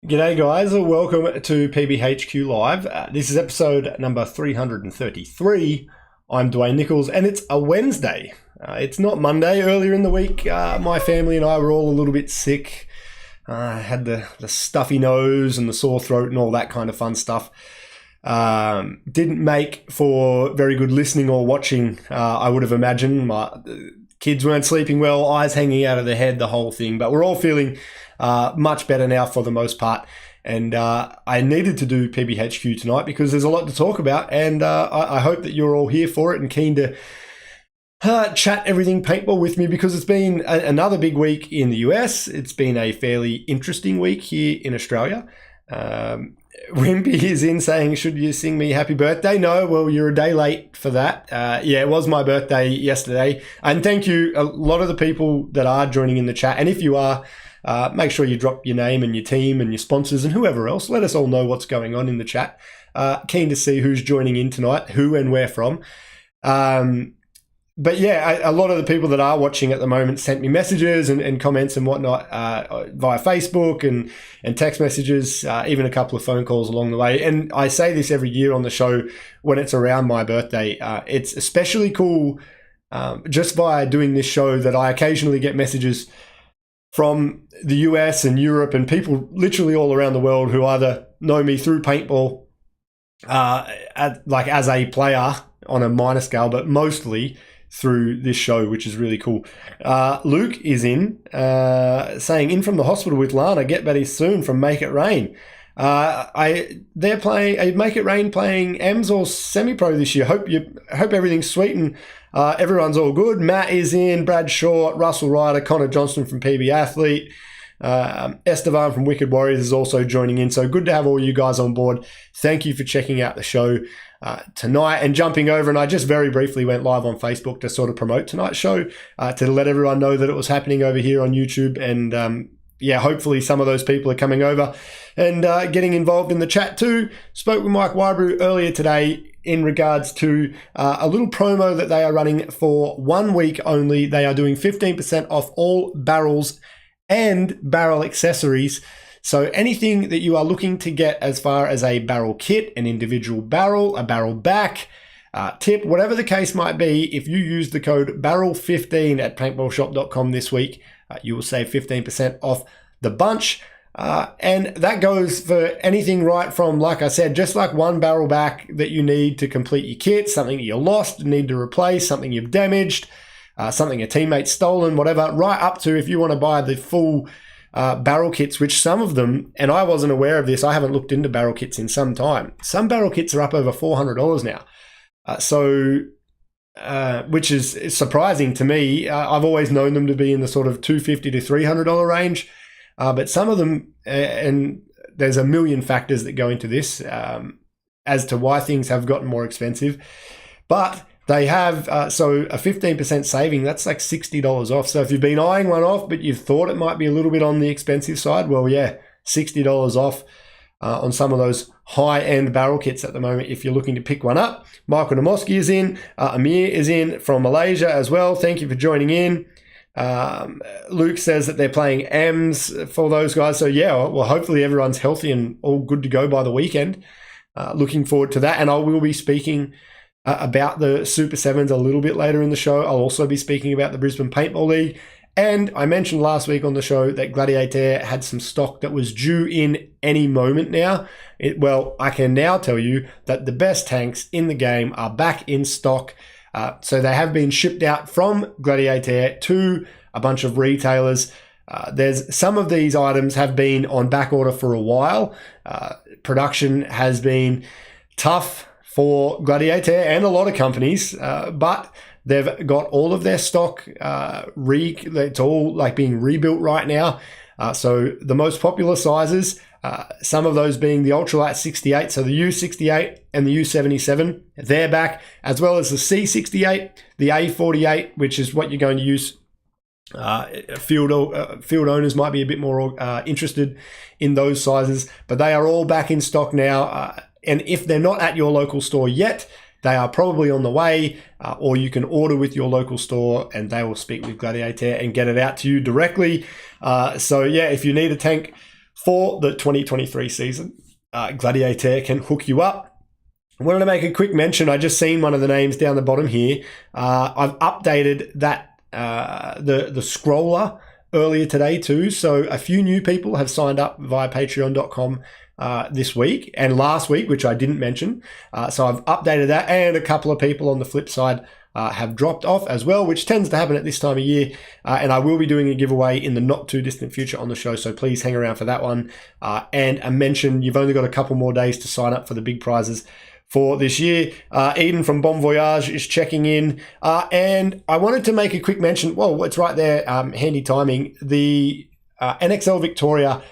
G'day guys, welcome to PBHQ Live. This is episode number 333. I'm Dwayne Nichols and it's a Wednesday. It's not Monday. Earlier in the week, my family and I were all a little bit sick. Had the stuffy nose and the sore throat and all that kind of fun stuff. Didn't make for very good listening or watching, I would have imagined. My kids weren't sleeping well, eyes hanging out of their head, the whole thing. But we're all feeling much better now for the most part. And I needed to do PBHQ tonight because there's a lot to talk about. And I hope that you're all here for it and keen to chat everything paintball with me, because it's been another big week in the US. It's been a fairly interesting week here in Australia. Wimpy is in saying, should you sing me happy birthday? No, well, you're a day late for that. Yeah, it was my birthday yesterday. And thank you, a lot of the people that are joining in the chat. And if you are, make sure you drop your name and your team and your sponsors and whoever else. Let us all know what's going on in the chat. Keen to see who's joining in tonight, who and where from. But yeah, a lot of the people that are watching at the moment sent me messages and comments and whatnot via Facebook and text messages, even a couple of phone calls along the way. And I say this every year on the show when it's around my birthday. It's especially cool just by doing this show that I occasionally get messages from the US and Europe and people literally all around the world who either know me through paintball, like as a player on a minor scale, but mostly through this show, which is really cool. Luke is in, saying, in from the hospital with Lana, get better soon from Make It Rain. They're playing Make It Rain playing EMS or semi-pro this year. Hope everything's sweet and everyone's all good. Matt is in, Brad Short, Russell Ryder, Connor Johnston from PB Athlete, Estevan from Wicked Warriors is also joining in. So good to have all you guys on board. Thank you for checking out the show tonight and jumping over. And I just very briefly went live on Facebook to sort of promote tonight's show, to let everyone know that it was happening over here on YouTube. And yeah, hopefully some of those people are coming over and getting involved in the chat too. Spoke with Mike Wybrew earlier today in regards to a little promo that they are running for 1 week only. They are doing 15% off all barrels and barrel accessories. So anything that you are looking to get as far as a barrel kit, an individual barrel, a barrel back, tip, whatever the case might be, if you use the code barrel15 at paintballshop.com this week, you will save 15% off the bunch. And that goes for anything right from, like I said, just like one barrel back that you need to complete your kit, something that you lost, need to replace, something you've damaged, something a teammate's stolen, whatever, right up to if you want to buy the full barrel kits, which some of them, and I wasn't aware of this, I haven't looked into barrel kits in some time. Some barrel kits are up over $400 now. Which is surprising to me. I've always known them to be in the sort of $250 to $300 range. But some of them, and there's a million factors that go into this as to why things have gotten more expensive. But they have, so a 15% saving, that's like $60 off. So if you've been eyeing one off, but you've thought it might be a little bit on the expensive side, well, yeah, $60 off on some of those high-end barrel kits at the moment if you're looking to pick one up. Michael Namoski is in. Amir is in from Malaysia as well. Thank you for joining in. Luke says that they're playing EMS for those guys. So yeah, well, hopefully everyone's healthy and all good to go by the weekend. Looking forward to that. And I will be speaking about the Super Sevens a little bit later in the show. I'll also be speaking about the Brisbane Paintball League. And I mentioned last week on the show that Gladiator had some stock that was due in any moment now. Well, I can now tell you that the best tanks in the game are back in stock. So they have been shipped out from Gladiator to a bunch of retailers. There's some of these items have been on back order for a while. Production has been tough for Gladiator and a lot of companies, but they've got all of their stock. It's all like being rebuilt right now. So the most popular sizes, some of those being the Ultralight 68, so the U68 and the U77, they're back, as well as the C68, the A48, which is what you're going to use. Field owners might be a bit more interested in those sizes, but they are all back in stock now. And if they're not at your local store yet, they are probably on the way, or you can order with your local store and they will speak with Gladiator and get it out to you directly. So yeah, if you need a tank for the 2023 season. Gladiator can hook you up. I wanted to make a quick mention. I just seen one of the names down the bottom here. I've updated that the scroller earlier today too. So a few new people have signed up via patreon.com this week and last week, which I didn't mention. So I've updated that, and a couple of people on the flip side have dropped off as well, which tends to happen at this time of year. And I will be doing a giveaway in the not too distant future on the show, so please hang around for that one. And a mention, you've only got a couple more days to sign up for the big prizes for this year. Eden from Bon Voyage is checking in. And I wanted to make a quick mention. Well, it's right there, handy timing. The NXL Victoria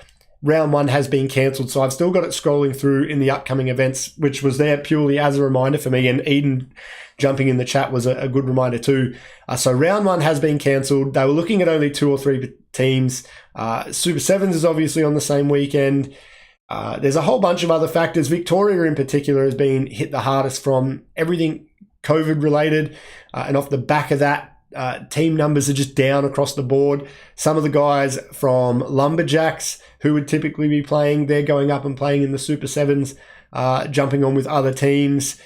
round 1 has been cancelled, so I've still got it scrolling through in the upcoming events, which was there purely as a reminder for me. And Eden jumping in the chat was a good reminder too. So round 1 has been cancelled. They were looking at only 2 or 3 teams. Super Sevens is obviously on the same weekend. There's a whole bunch of other factors. Victoria in particular has been hit the hardest from everything COVID related, and off the back of that, team numbers are just down across the board. Some of the guys from Lumberjacks who would typically be playing, they're going up and playing in the Super Sevens, jumping on with other teams.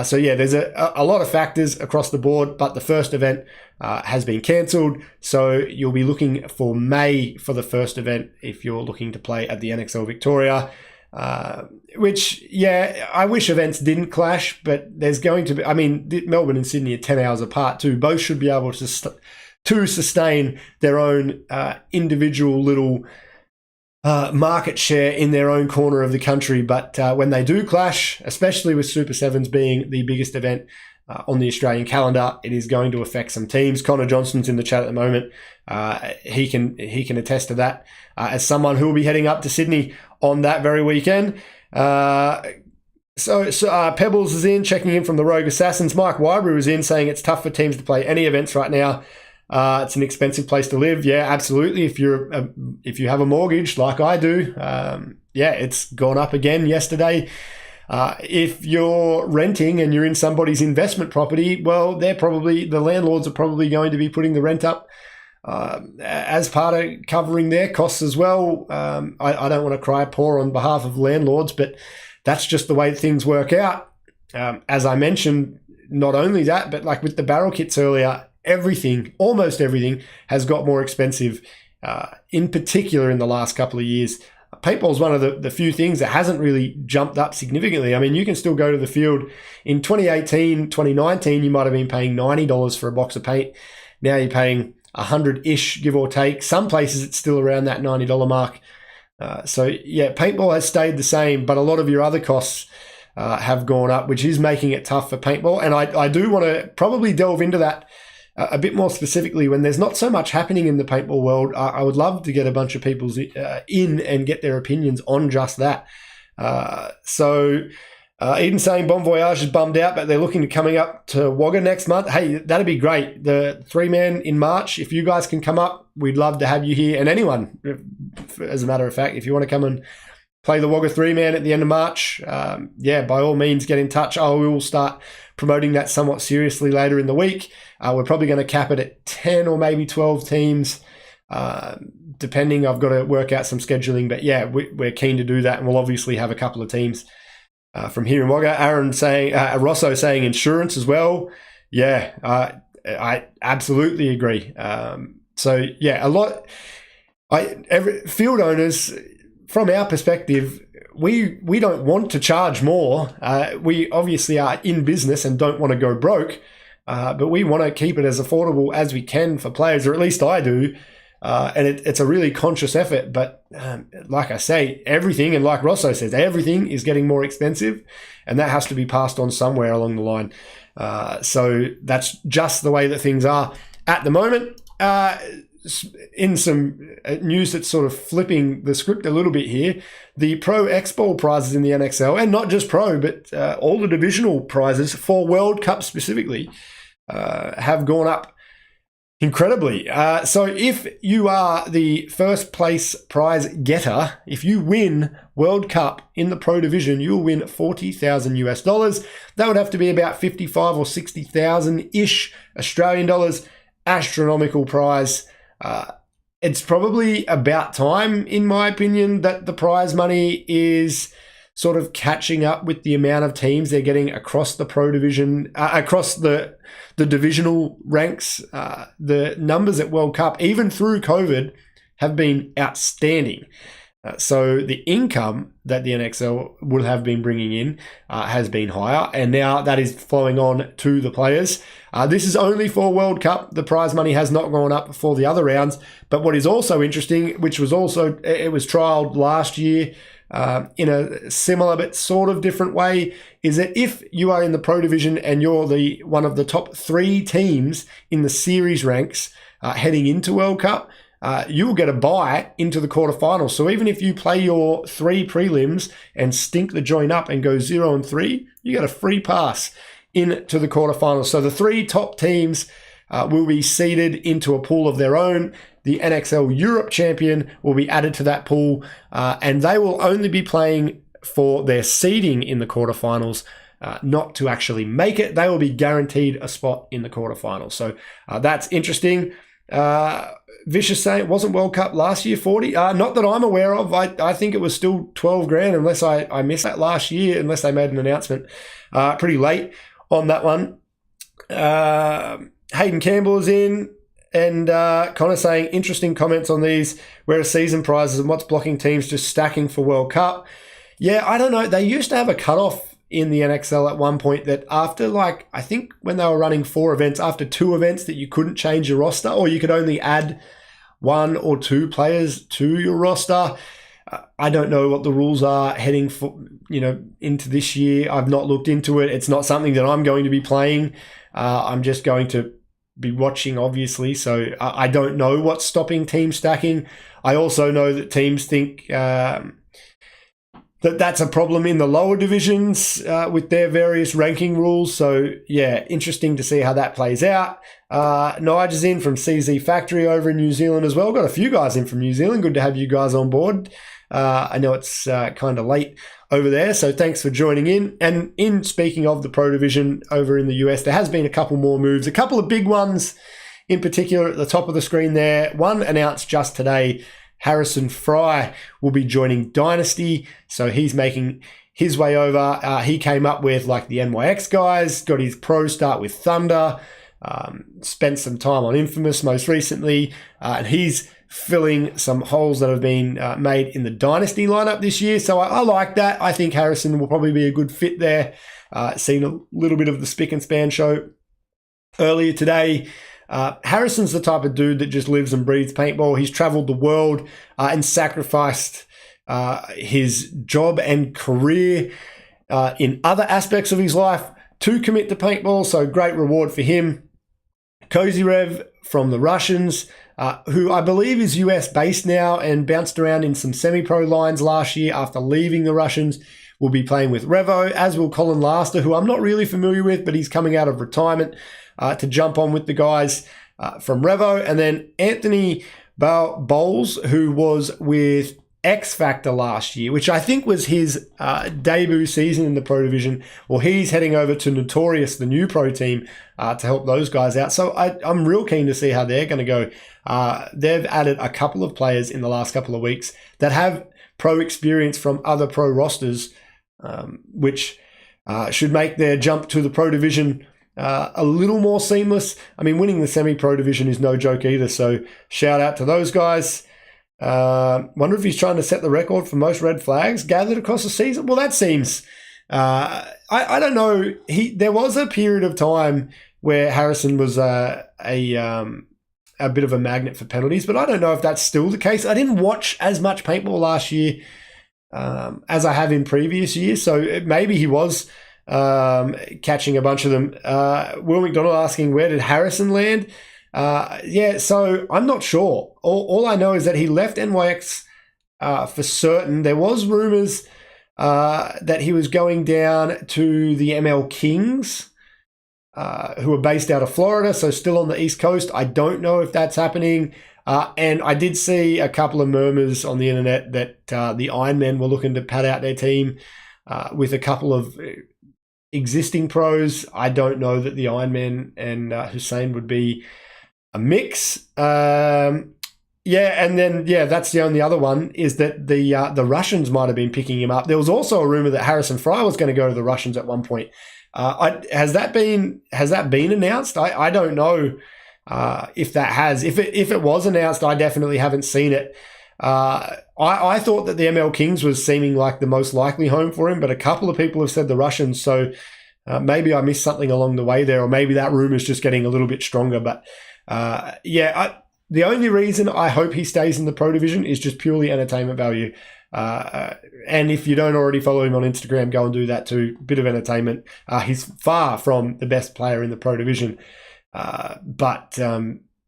So yeah, there's a lot of factors across the board, but the first event has been cancelled. So you'll be looking for May for the first event if you're looking to play at the NXL Victoria. Which, yeah, I wish events didn't clash, but there's going to be, I mean, Melbourne and Sydney are 10 hours apart too. Both should be able to sustain their own individual little market share in their own corner of the country. But when they do clash, especially with Super Sevens being the biggest event on the Australian calendar, it is going to affect some teams. Connor Johnson's in the chat at the moment. He can attest to that as someone who will be heading up to Sydney on that very weekend. So Pebbles is in, checking in from the Rogue Assassins. Mike Wybrew is in, saying it's tough for teams to play any events right now. It's an expensive place to live. Yeah, absolutely. If you have a mortgage like I do, yeah, it's gone up again yesterday. If you're renting and you're in somebody's investment property, well, the landlords are probably going to be putting the rent up as part of covering their costs as well. I don't want to cry poor on behalf of landlords, but that's just the way things work out. As I mentioned, not only that, but like with the barrel kits earlier, almost everything has got more expensive, in particular in the last couple of years. Paintball is one of the few things that hasn't really jumped up significantly. I mean, you can still go to the field. In 2018, 2019, you might have been paying $90 for a box of paint. Now you're paying $100-ish, give or take. Some places it's still around that $90 mark. So yeah, paintball has stayed the same, but a lot of your other costs have gone up, which is making it tough for paintball. And I do want to probably delve into that a bit more specifically when there's not so much happening in the paintball world. I would love to get a bunch of people in and get their opinions on just that. Eden saying Bon Voyage is bummed out, but they're looking to coming up to Wagga next month. Hey, that'd be great. The 3-man in March, if you guys can come up, we'd love to have you here. And anyone, as a matter of fact, if you want to come and play the Wagga 3-man at the end of March, yeah, by all means, get in touch. We will start promoting that somewhat seriously later in the week. We're probably going to cap it at 10 or maybe 12 teams, depending. I've got to work out some scheduling. But yeah, we're keen to do that. And we'll obviously have a couple of teams from here in Wagga. Aaron saying, Rosso saying insurance as well. Yeah, I absolutely agree. So yeah, field owners, from our perspective, we don't want to charge more. We obviously are in business and don't want to go broke, but we want to keep it as affordable as we can for players, or at least I do. And it's a really conscious effort. But like I say, everything, and like Rosso says, everything is getting more expensive, and that has to be passed on somewhere along the line. So that's just the way that things are at the moment. In some news that's sort of flipping the script a little bit here, the Pro X-Ball prizes in the NXL, and not just Pro, but all the divisional prizes for World Cup specifically, have gone up incredibly. So if you are the first place prize getter, if you win World Cup in the Pro division, you'll win $40,000. That would have to be about 55 or 60,000-ish Australian dollars. Astronomical prize. it's probably about time, in my opinion, that the prize money is sort of catching up with the amount of teams they're getting across the pro division, across the divisional ranks. The numbers at World Cup, even through COVID, have been outstanding. So the income that the NXL would have been bringing in has been higher, and now that is flowing on to the players. This is only for World Cup. The prize money has not gone up for the other rounds. But what is also interesting, which was also, it was trialled last year in a similar but sort of different way, is that if you are in the pro division and you're one of the top 3 teams in the series ranks heading into World Cup, you will get a bye into the quarterfinals. So even if you play your 3 prelims and stink the joint up and go 0-3, you get a free pass into the quarterfinals. So the 3 top teams will be seeded into a pool of their own. The NXL Europe champion will be added to that pool, and they will only be playing for their seeding in the quarterfinals, not to actually make it. They will be guaranteed a spot in the quarterfinals. So that's interesting. Vicious saying it wasn't World Cup last year, 40. Not that I'm aware of. I think it was still 12 grand, unless I missed that last year, unless they made an announcement pretty late on that one. Hayden Campbell is in, and Connor saying interesting comments on these, where are season prizes and what's blocking teams just stacking for World Cup. Yeah, I don't know. They used to have a cutoff in the NXL at one point that after, I think when they were running 4 events, after 2 events that you couldn't change your roster, or you could only add 1 or 2 players to your roster. I don't know what the rules are heading for, into this year. I've not looked into it. It's not something that I'm going to be playing. I'm just going to be watching, obviously. So I don't know what's stopping team stacking. I also know that teams think that's a problem in the lower divisions with their various ranking rules. So, yeah, interesting to see how that plays out. Nigel's in from CZ Factory over in New Zealand as well. Got a few guys in from New Zealand. Good to have you guys on board. I know it's kind of late over there, so thanks for joining in. And in speaking of the pro division over in the US, there has been a couple more moves, a couple of big ones in particular at the top of the screen there. One announced just today. Harrison Fry will be joining Dynasty, so he's making his way over. He came up with the NYX guys, got his pro start with Thunder, spent some time on Infamous most recently, and he's filling some holes that have been made in the Dynasty lineup this year. So I like that. I think Harrison will probably be a good fit there. Seen a little bit of the Spick and Span show earlier today. Harrison's the type of dude that just lives and breathes paintball. He's traveled the world and sacrificed his job and career in other aspects of his life to commit to paintball. So great reward for him. Cozy Rev from the Russians, who I believe is US based now and bounced around in some semi-pro lines last year after leaving the Russians, will be playing with Revo, as will Colin Laster, who I'm not really familiar with, but he's coming out of retirement to jump on with the guys from Revo. And then Anthony Bowles, who was with X Factor last year, which I think was his debut season in the pro division. Well, he's heading over to Notorious, the new pro team, to help those guys out. So I'm real keen to see how they're going to go. They've added a couple of players in the last couple of weeks that have pro experience from other pro rosters, which should make their jump to the pro division a little more seamless. I mean, winning the semi-pro division is no joke either. So shout out to those guys. Wonder if he's trying to set the record for most red flags gathered across the season. Well, that seems, I don't know. There was a period of time where Harrison was a bit of a magnet for penalties, but I don't know if that's still the case. I didn't watch as much paintball last year as I have in previous years, so maybe he was catching a bunch of them. Will McDonald asking, where did Harrison land? Yeah, so I'm not sure. All I know is that he left NYX for certain. There was rumors that he was going down to the ML Kings, who are based out of Florida, so still on the East Coast. I don't know if that's happening. And I did see a couple of murmurs on the internet that the Ironmen were looking to pad out their team with a couple of existing pros. I don't know that the Ironmen and Hussein would be a mix. Yeah, and then that's the only other one is that the Russians might have been picking him up. There was also a rumor that Harrison Fry was going to go to the Russians at one point. Has that been announced? I don't know if that has. If it was announced, I definitely haven't seen it. I thought that the ML Kings was seeming like the most likely home for him, but a couple of people have said the Russians. So maybe I missed something along the way there, or maybe that rumor is just getting a little bit stronger. But the only reason I hope he stays in the Pro Division is just purely entertainment value. And if you don't already follow him on Instagram, go and do that too. Bit of entertainment. He's far from the best player in the Pro Division, but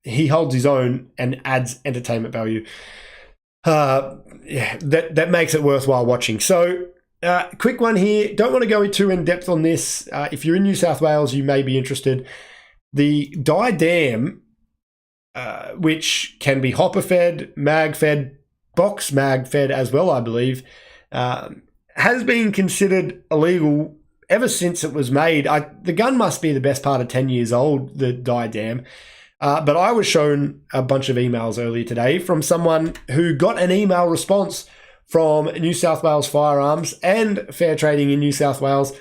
he holds his own and adds entertainment value. That makes it worthwhile watching. So, quick one here. Don't want to go too in depth on this. If you're in New South Wales, you may be interested. The Die Dam, which can be hopper fed, mag fed, box mag fed as well, I believe, has been considered illegal ever since it was made. The gun must be the best part of 10 years old, the Die Dam. But I was shown a bunch of emails earlier today from someone who got an email response from New South Wales Firearms and Fair Trading in New South Wales.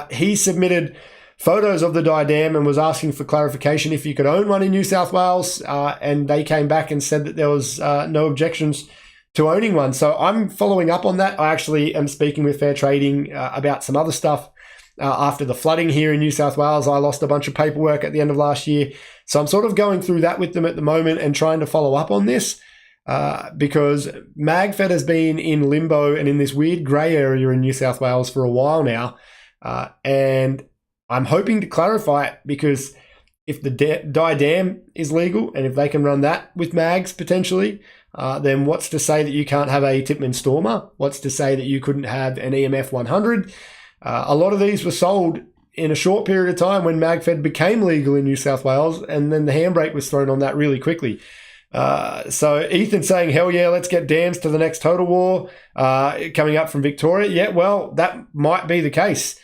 He submitted photos of the Die Dam and was asking for clarification if you could own one in New South Wales, and they came back and said that there was no objections to owning one. So I'm following up on that. I actually am speaking with Fair Trading about some other stuff. After the flooding here in New South Wales, I lost a bunch of paperwork at the end of last year. So I'm sort of going through that with them at the moment and trying to follow up on this because MagFed has been in limbo and in this weird grey area in New South Wales for a while now. And I'm hoping to clarify it because if the Die Dam is legal and if they can run that with mags potentially, then what's to say that you can't have a Tipman Stormer? What's to say that you couldn't have an EMF 100? A lot of these were sold in a short period of time when MagFed became legal in New South Wales, and then the handbrake was thrown on that really quickly. So Ethan's saying, hell yeah, let's get dams to the next Total War coming up from Victoria. Yeah, well, that might be the case.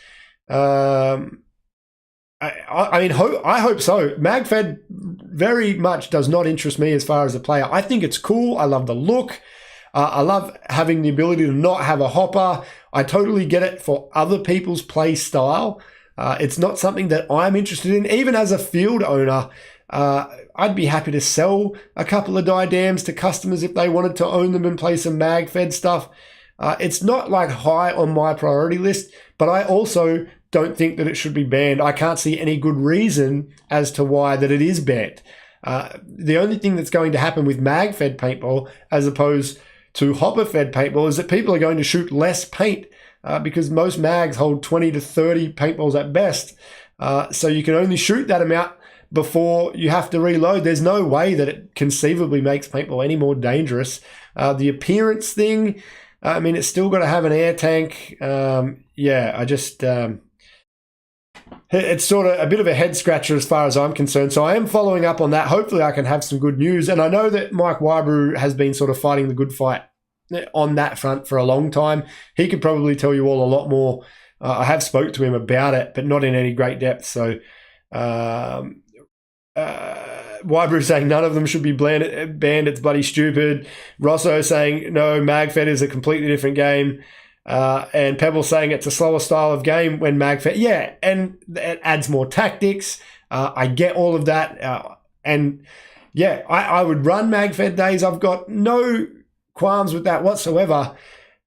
I hope so. MagFed very much does not interest me as far as a player. I think it's cool. I love the look. I love having the ability to not have a hopper. I totally get it for other people's play style. It's not something that I'm interested in. Even as a field owner, I'd be happy to sell a couple of Die Dams to customers if they wanted to own them and play some mag-fed stuff. It's not like high on my priority list, but I also don't think that it should be banned. I can't see any good reason as to why that it is banned. The only thing that's going to happen with mag-fed paintball as opposed to hopper-fed paintball is that people are going to shoot less paint because most mags hold 20 to 30 paintballs at best. So you can only shoot that amount before you have to reload. There's no way that it conceivably makes paintball any more dangerous. The appearance thing, it's still got to have an air tank. It's sort of a bit of a head scratcher as far as I'm concerned. So I am following up on that. Hopefully I can have some good news. And I know that Mike Wybrew has been sort of fighting the good fight on that front for a long time. He could probably tell you all a lot more. I have spoke to him about it, but not in any great depth. So Wybrew saying none of them should be banned. It's bloody stupid. Rosso saying no, MagFed is a completely different game. And Pebble saying it's a slower style of game when MagFed. Yeah, and it adds more tactics. I get all of that. I would run MagFed days. I've got no qualms with that whatsoever.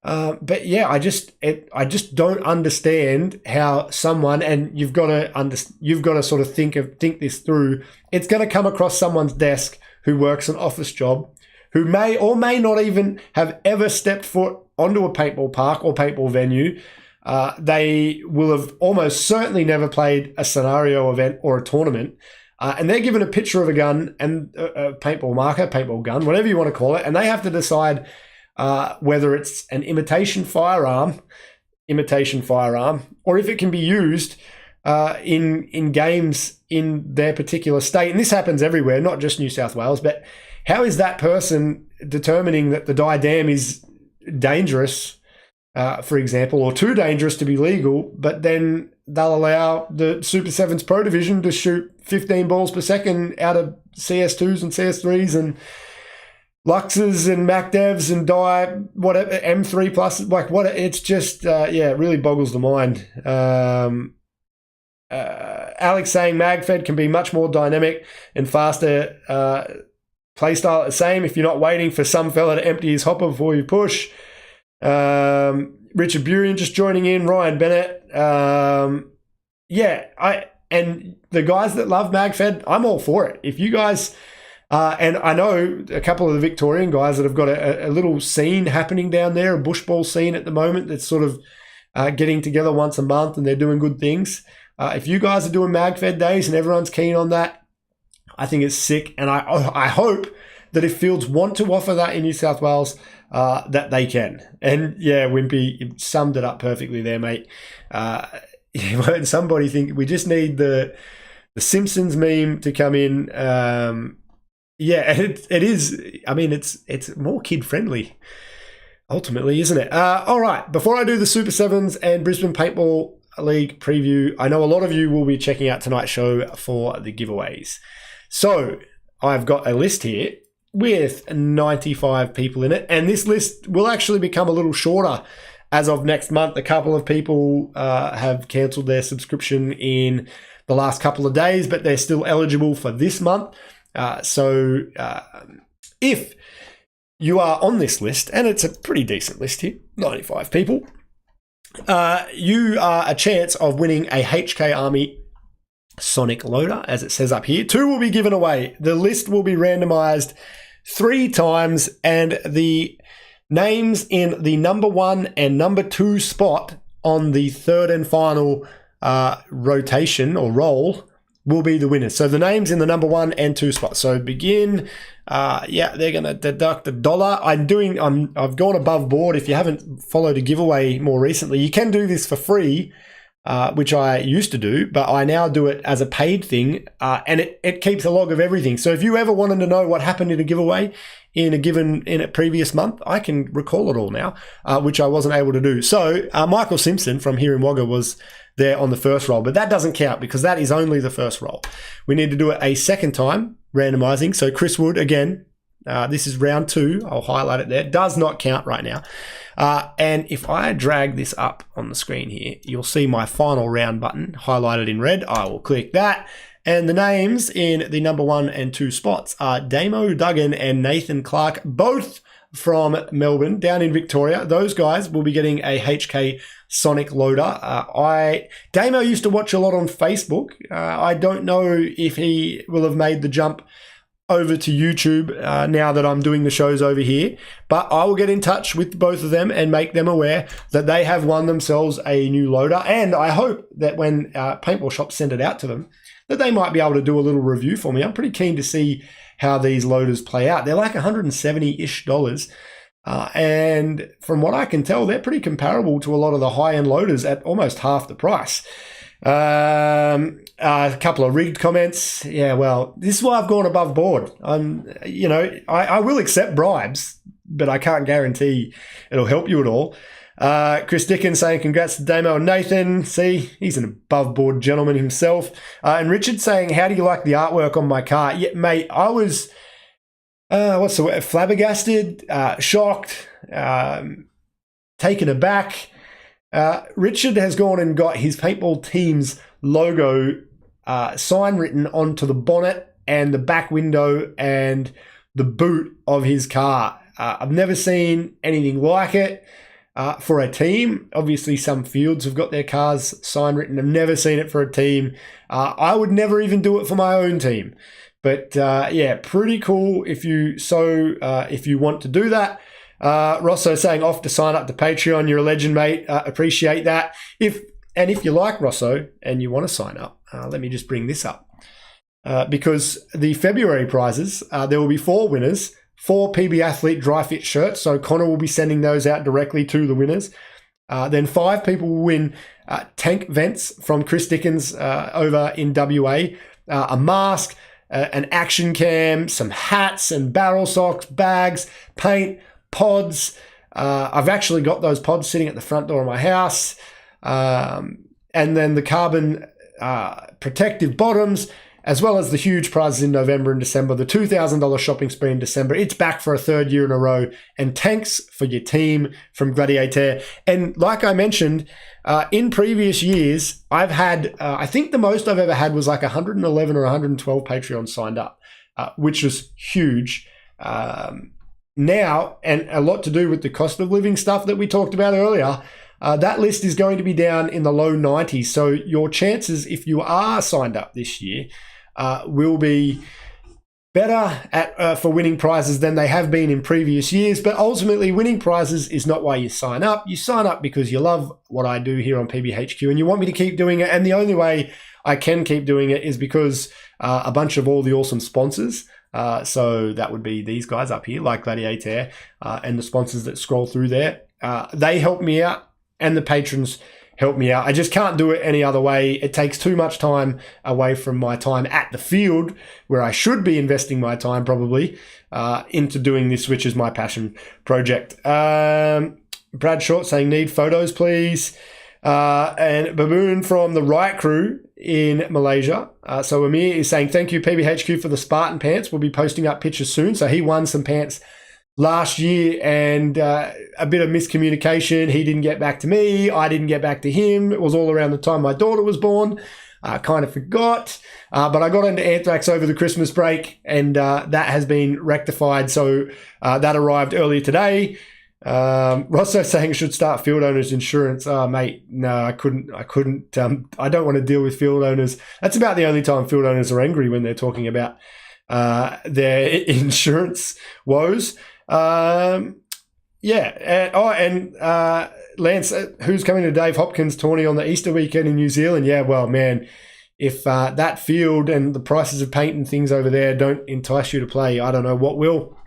I just don't understand how someone, and you've got to sort of think this through. It's going to come across someone's desk who works an office job, who may or may not even have ever stepped foot onto a paintball park or paintball venue. They will have almost certainly never played a scenario event or a tournament. And they're given a picture of a gun and a paintball marker, paintball gun, whatever you want to call it, and they have to decide whether it's an imitation firearm, or if it can be used in games in their particular state. And this happens everywhere, not just New South Wales. But how is that person determining that the Die Dam is dangerous, for example, or too dangerous to be legal, but then they'll allow the Super 7's Pro Division to shoot 15 balls per second out of CS2s and CS3s? And Luxes and MacDevs and whatever, M3 plus, like what, it's just, it really boggles the mind. Alex saying MagFed can be much more dynamic and faster playstyle the same if you're not waiting for some fella to empty his hopper before you push. Richard Burian just joining in, Ryan Bennett. And the guys that love MagFed, I'm all for it. If you guys, and I know a couple of the Victorian guys that have got a little scene happening down there, a bushball scene at the moment that's sort of getting together once a month and they're doing good things. If you guys are doing MagFed days and everyone's keen on that, I think it's sick. And I hope that if fields want to offer that in New South Wales, that they can. And yeah, Wimpy summed it up perfectly there, mate. Somebody think we just need the Simpsons meme to come in. It is. I mean, it's more kid friendly, ultimately, isn't it? All right. Before I do the Super Sevens and Brisbane Paintball League preview, I know a lot of you will be checking out tonight's show for the giveaways. So I've got a list here with 95 people in it, and this list will actually become a little shorter as of next month. A couple of people have cancelled their subscription in the last couple of days, but they're still eligible for this month. So if you are on this list, and it's a pretty decent list here, 95 people, you are a chance of winning a HK Army Sonic Loader, as it says up here. 2 will be given away. The list will be randomized 3 times, and the names in the number 1 and number 2 spot on the third and final rotation or roll will be the winners. So the names in the number 1 and 2 spots. So begin. They're going to deduct $1. I've gone above board. If you haven't followed a giveaway more recently, you can do this for free, which I used to do, but I now do it as a paid thing, and it keeps a log of everything. So if you ever wanted to know what happened in a giveaway in a previous month, I can recall it all now, which I wasn't able to do. So Michael Simpson from here in Wagga was there on the first roll, but that doesn't count because that is only the first roll. We need to do it a second time, randomizing. So Chris Wood, again, this is round 2. I'll highlight it there. Does not count right now. And if I drag this up on the screen here, you'll see my final round button highlighted in red. I will click that. And the names in the number 1 and 2 spots are Damo Duggan and Nathan Clark, both from Melbourne, down in Victoria. Those guys will be getting a HK Sonic Loader. Damo used to watch a lot on Facebook. I don't know if he will have made the jump over to YouTube now that I'm doing the shows over here, but I will get in touch with both of them and make them aware that they have won themselves a new loader. And I hope that when paintball shops send it out to them, that they might be able to do a little review for me. I'm pretty keen to see how these loaders play out. They're like $170-ish. And from what I can tell, they're pretty comparable to a lot of the high-end loaders at almost half the price. A couple of rigged comments. Yeah, well, this is why I've gone above board. I will accept bribes, but I can't guarantee it'll help you at all. Chris Dickens saying congrats to Damo and Nathan. See, he's an above board gentleman himself. And Richard saying, how do you like the artwork on my car? Yeah, mate, I was, what's the word? Flabbergasted, shocked, taken aback. Richard has gone and got his paintball team's logo sign written onto the bonnet and the back window and the boot of his car. I've never seen anything like it for a team. Obviously, some fields have got their cars sign written. I've never seen it for a team. I would never even do it for my own team. But pretty cool if you want to do that. Rosso saying off to sign up to Patreon. You're a legend, mate. Appreciate that. If you like Rosso and you want to sign up, let me just bring this up. Because the February prizes, there will be 4 winners, 4 PB Athlete dry fit shirts. So Connor will be sending those out directly to the winners. Then 5 people will win tank vents from Chris Dickens over in WA, a mask, an action cam, some hats and barrel socks, bags, paint, pods. I've actually got those pods sitting at the front door of my house. And then the carbon protective bottoms as well as the huge prizes in November and December, the $2,000 shopping spree in December. It's back for a third year in a row. And thanks for your team from Gladiator. And like I mentioned, in previous years, I've had, I think the most I've ever had was like 111 or 112 Patreons signed up, which was huge. Now, and a lot to do with the cost of living stuff that we talked about earlier, that list is going to be down in the low 90s. So your chances, if you are signed up this year, will be better for winning prizes than they have been in previous years. But ultimately, winning prizes is not why you sign up. You sign up because you love what I do here on PBHQ and you want me to keep doing it. And the only way I can keep doing it is because a bunch of all the awesome sponsors. So that would be these guys up here, like Gladiator, and the sponsors that scroll through there. They help me out and the patrons help me out. I just can't do it any other way. It takes too much time away from my time at the field, where I should be investing my time probably into doing this, which is my passion project. Brad Short saying, need photos, please. And Baboon from the Riot Crew in Malaysia. So Amir is saying, thank you, PBHQ, for the Spartan pants. We'll be posting up pictures soon. So he won some pants last year and a bit of miscommunication. He didn't get back to me. I didn't get back to him. It was all around the time my daughter was born. I kind of forgot. But I got into Anthrax over the Christmas break and that has been rectified. So that arrived earlier today. Rosso saying should start field owners insurance. Oh, mate, no, I couldn't. I don't want to deal with field owners. That's about the only time field owners are angry, when they're talking about their insurance woes. Lance, who's coming to Dave Hopkins' tourney on the Easter weekend in New Zealand? Yeah, well, man, if that field and the prices of paint and things over there don't entice you to play, I don't know what will.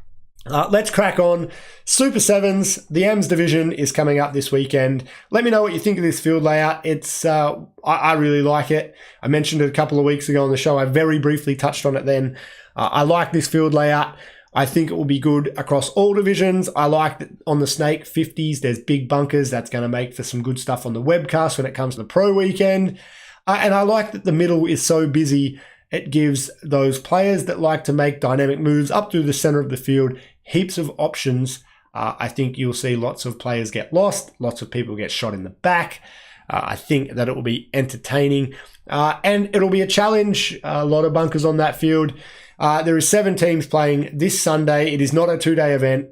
Let's crack on. Super Sevens, the AMS division is coming up this weekend. Let me know what you think of this field layout. It's I really like it. I mentioned it a couple of weeks ago on the show. I very briefly touched on it then. I like this field layout. I think it will be good across all divisions. I like that on the Snake 50s, there's big bunkers. That's going to make for some good stuff on the webcast when it comes to the pro weekend. And I like that the middle is so busy. It gives those players that like to make dynamic moves up through the center of the field heaps of options. I think you'll see lots of players get lost. Lots of people get shot in the back. I think that it will be entertaining. And it'll be a challenge. A lot of bunkers on that field. There are 7 teams playing this Sunday. It is not a 2-day event.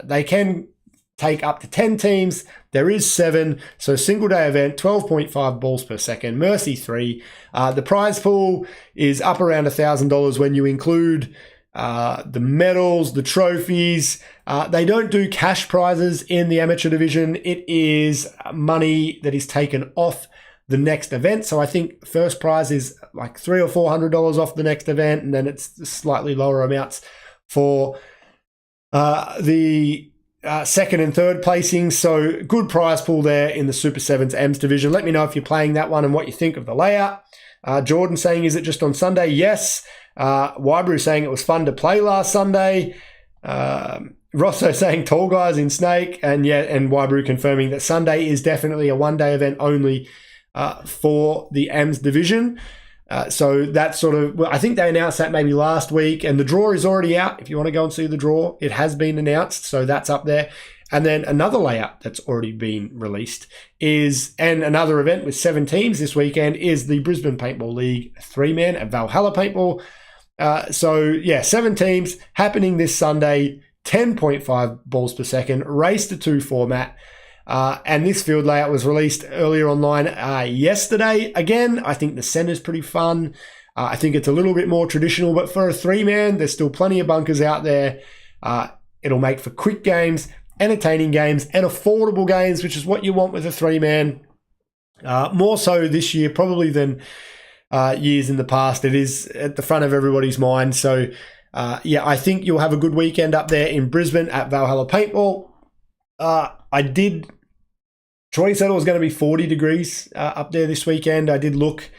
They can take up to 10 teams. There is 7. So single day event, 12.5 balls per second, Mercy 3. The prize pool is up around $1,000 when you include the medals, the trophies. They don't do cash prizes in the amateur division. It is money that is taken off the next event. So I think first prize is like $300 or $400 off the next event, and then it's slightly lower amounts for the second and third placings. So good prize pool there in the Super Sevens AMS division. Let me know if you're playing that one and what you think of the layout. Jordan saying, is it just on Sunday? Yes. Wybrew saying it was fun to play last Sunday. Rosso saying tall guys in Snake, and Wybrew confirming that Sunday is definitely a one-day event only for the AMS division. So that's sort of, well, I think they announced that maybe last week, and the draw is already out. If you want to go and see the draw, it has been announced, so that's up there. And then another layout that's already been released and another event with 7 teams this weekend is the Brisbane Paintball League 3-man at Valhalla Paintball. 7 teams happening this Sunday, 10.5 balls per second, race to 2 format. And this field layout was released earlier online yesterday. Again, I think the center's pretty fun. I think it's a little bit more traditional, but for a 3-man, there's still plenty of bunkers out there. It'll make for quick games, entertaining games, and affordable games, which is what you want with a 3-man. More so this year probably than years in the past. It is at the front of everybody's mind. So, I think you'll have a good weekend up there in Brisbane at Valhalla Paintball. Troy said it was going to be 40 degrees up there this weekend. I did look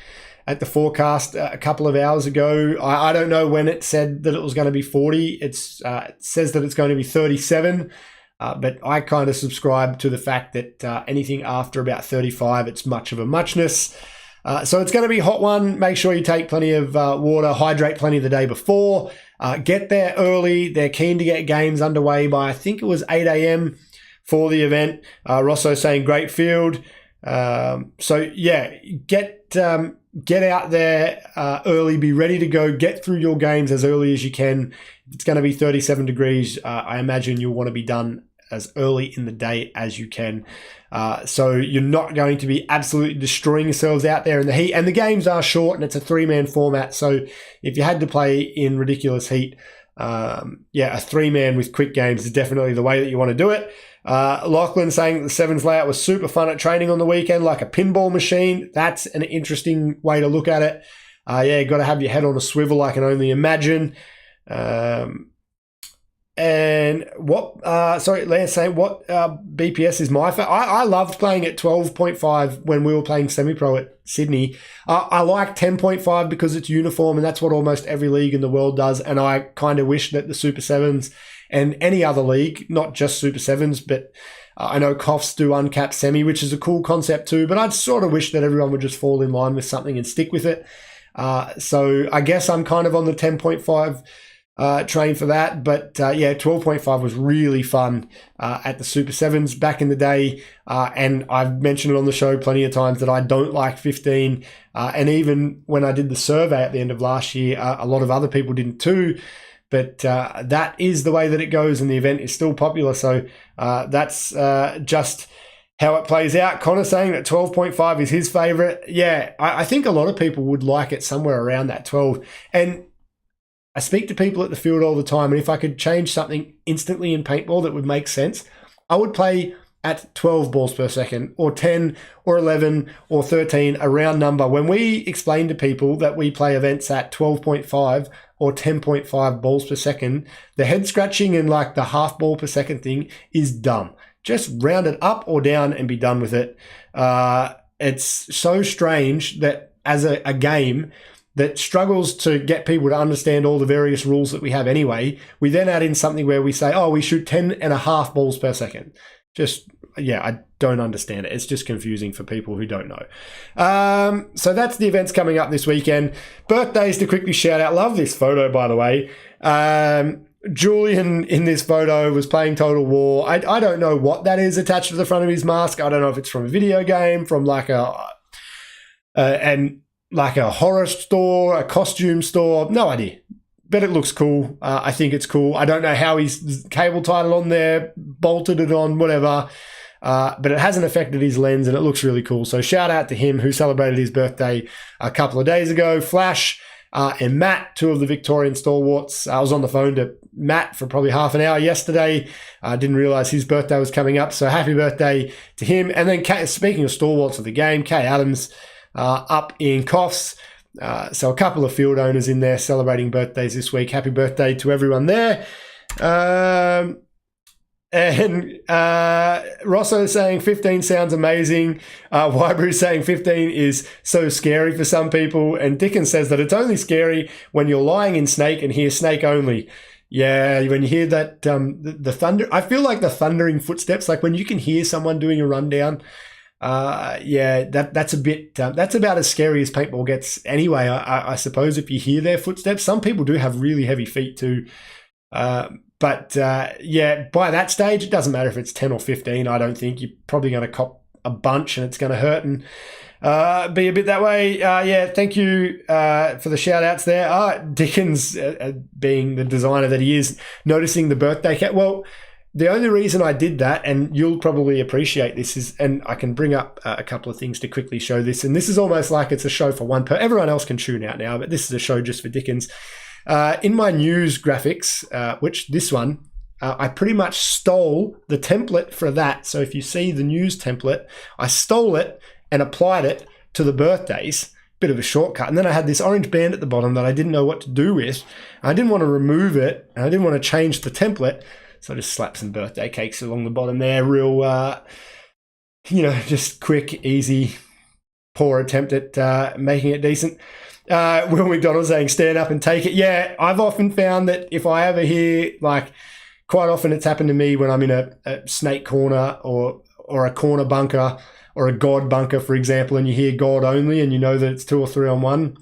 at the forecast a couple of hours ago. I don't know when it said that it was going to be 40. It says that it's going to be 37. But I kind of subscribe to the fact that anything after about 35, it's much of a muchness. So it's going to be a hot one. Make sure you take plenty of water, hydrate plenty the day before. Get there early. They're keen to get games underway by, I think it was 8 a.m. for the event. Rosso saying great field. So yeah, get out there early. Be ready to go. Get through your games as early as you can. It's going to be 37 degrees. I imagine you'll want to be done as early in the day as you can. So you're not going to be absolutely destroying yourselves out there in the heat. And the games are short and it's a 3-man format. So if you had to play in ridiculous heat, a 3-man with quick games is definitely the way that you want to do it. Lachlan saying the sevens layout was super fun at training on the weekend, like a pinball machine. That's an interesting way to look at it. You've got to have your head on a swivel, I can only imagine. And what, Lance saying, what BPS is my favorite? I loved playing at 12.5 when we were playing semi-pro at Sydney. I like 10.5 because it's uniform and that's what almost every league in the world does. And I kind of wish that the Super 7s and any other league, not just Super 7s, but I know Coffs do uncapped semi, which is a cool concept too, but I'd sort of wish that everyone would just fall in line with something and stick with it. So I guess I'm kind of on the 10.5 train for that, but 12.5 was really fun at the Super 7s back in the day, and I've mentioned it on the show plenty of times that I don't like 15, and even when I did the survey at the end of last year, a lot of other people didn't too, but that is the way that it goes, and the event is still popular, so that's just how it plays out. Connor saying that 12.5 is his favourite. Yeah, I think a lot of people would like it somewhere around that 12, and I speak to people at the field all the time, and if I could change something instantly in paintball that would make sense, I would play at 12 balls per second or 10 or 11 or 13, a round number. When we explain to people that we play events at 12.5 or 10.5 balls per second, the head scratching and like the half ball per second thing is dumb. Just round it up or down and be done with it. It's so strange that as a game that struggles to get people to understand all the various rules that we have anyway, we then add in something where we say, we shoot 10.5 balls per second. I don't understand it. It's just confusing for people who don't know. So that's the events coming up this weekend. Birthdays to quickly shout out. Love this photo, by the way. Julian in this photo was playing Total War. I don't know what that is attached to the front of his mask. I don't know if it's from a video game, from like a horror store, a costume store, no idea. But it looks cool. I think it's cool. I don't know how he's cable tied it on there, bolted it on, whatever. But it hasn't affected his lens and it looks really cool. So shout out to him who celebrated his birthday a couple of days ago. Flash and Matt, two of the Victorian stalwarts. I was on the phone to Matt for probably half an hour yesterday. I didn't realize his birthday was coming up. So happy birthday to him. And then speaking of stalwarts of the game, Kay Adams, up in Coffs. So a couple of field owners in there celebrating birthdays this week. Happy birthday to everyone there. And Rosso saying 15 sounds amazing. Wybrew saying 15 is so scary for some people. And Dickens says that it's only scary when you're lying in snake and hear snake only. Yeah, when you hear that, the thunder, I feel like the thundering footsteps, like when you can hear someone doing a rundown. That's a bit, that's about as scary as paintball gets anyway. I suppose if you hear their footsteps, some people do have really heavy feet too. By that stage, it doesn't matter if it's 10 or 15. I don't think you're probably going to cop a bunch and it's going to hurt and be a bit that way. Thank you for the shout outs there. Dickens, being the designer that he is, noticing the birthday cat. Well, the only reason I did that, and you'll probably appreciate this, is, and I can bring up a couple of things to quickly show this, and this is almost like it's a show for one everyone else can tune out now, but this is a show just for Dickens. In my news graphics, which this one, I pretty much stole the template for that. So if you see the news template, I stole it and applied it to the birthdays. Bit of a shortcut. And then I had this orange band at the bottom that I didn't know what to do with. I didn't want to remove it, and I didn't want to change the template. So I just slapped some birthday cakes along the bottom there. Real, just quick, easy, poor attempt at making it decent. Will McDonald saying, stand up and take it. Yeah, I've often found that if I ever hear, like, quite often it's happened to me when I'm in a snake corner or or a corner bunker or a God bunker, for example, and you hear God only and you know that it's 2 or 3 on 1,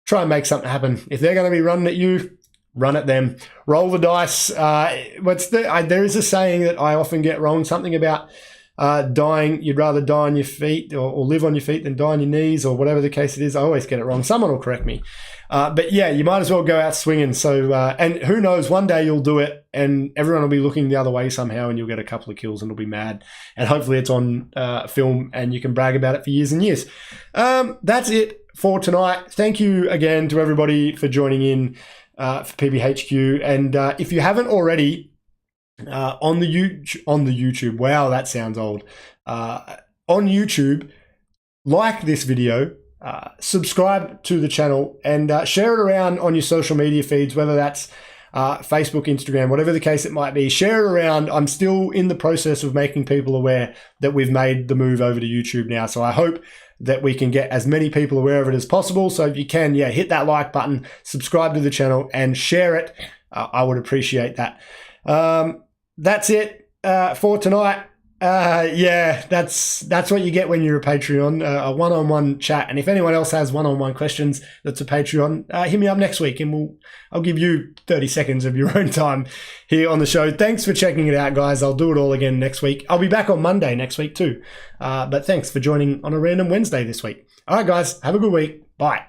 try and make something happen. If they're going to be running at you, run at them. Roll the dice. There is a saying that I often get wrong, something about dying. You'd rather die on your feet or live on your feet than die on your knees, or whatever the case it is. I always get it wrong. Someone will correct me. But yeah, you might as well go out swinging. So, and who knows, one day you'll do it and everyone will be looking the other way somehow and you'll get a couple of kills and it'll be mad. And hopefully it's on film and you can brag about it for years and years. That's it for tonight. Thank you again to everybody for joining in for PBHQ. And if you haven't already, on the YouTube, wow, that sounds old. On YouTube, like this video, subscribe to the channel, and share it around on your social media feeds, whether that's Facebook, Instagram, whatever the case it might be. Share it around. I'm still in the process of making people aware that we've made the move over to YouTube now. So I hope that we can get as many people aware of it as possible. So if you can, yeah, hit that like button, subscribe to the channel, and share it. I would appreciate that. That's it for tonight. Yeah, that's what you get when you're a Patreon, a one-on-one chat. And if anyone else has one-on-one questions that's a Patreon, hit me up next week and I'll give you 30 seconds of your own time here on the show. Thanks for checking it out, guys. I'll do it all again next week. I'll be back on Monday next week too. But thanks for joining on a random Wednesday this week. All right, guys, have a good week. Bye.